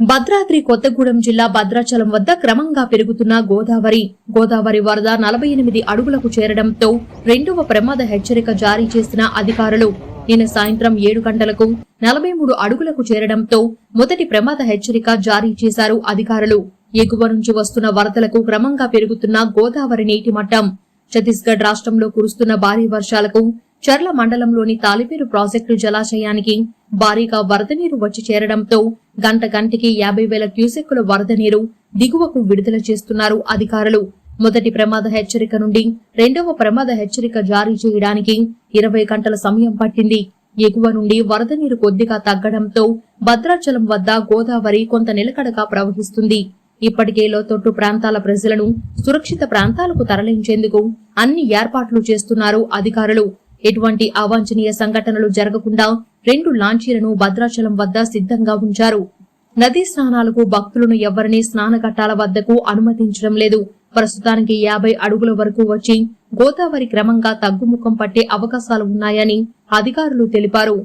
భద్రాద్రి కొత్తగూడెం జిల్లా భద్రాచలం వద్ద క్రమంగా పెరుగుతున్న గోదావరి వరద 48 అడుగులకు చేరడంతో రెండవ ప్రమాద హెచ్చరిక జారీ చేసిన అధికారులు నిన్న సాయంత్రం 7 గంటలకు 43 అడుగులకు చేరడంతో మొదటి ప్రమాద హెచ్చరిక జారీ చేశారు అధికారులు. ఎగువ నుంచి వస్తున్న వరదలకు క్రమంగా పెరుగుతున్న గోదావరి నీటి మట్టం ఛత్తీస్గఢ్ రాష్ట్రంలో కురుస్తున్న భారీ వర్షాలకు చర్ల మండలంలోని తాలిపేరు ప్రాజెక్టు జలాశయానికి భారీగా వరద నీరు వచ్చి చేరడంతో గంటకి 50,000 క్యూసెక్కుల వరద నీరు దిగువకు విడుదల చేస్తున్నారు అధికారులు. మొదటి ప్రమాద హెచ్చరిక నుండి రెండవ ప్రమాద హెచ్చరిక జారీ చేయడానికి 20 గంటల సమయం పట్టింది. ఎగువ నుండి వరద నీరు కొద్దిగా తగ్గడంతో భద్రాచలం వద్ద గోదావరి కొంత నిలకడగా ప్రవహిస్తుంది. ఇప్పటికే లోతట్టు ప్రాంతాల ప్రజలను సురక్షిత ప్రాంతాలకు తరలించేందుకు అన్ని ఏర్పాట్లు చేస్తున్నారు అధికారులు. ఎటువంటి అవాంఛనీయ సంఘటనలు జరగకుండా 2 లాంచీలను భద్రాచలం వద్ద సిద్ధంగా ఉంచారు. నదీ స్నానాలకు భక్తులను ఎవరినీ స్నానఘట్టాల వద్దకు అనుమతించడం లేదు. ప్రస్తుతానికి 50 అడుగుల వరకు వచ్చి గోదావరి క్రమంగా తగ్గుముఖం పట్టే అవకాశాలు ఉన్నాయని అధికారులు తెలిపారు.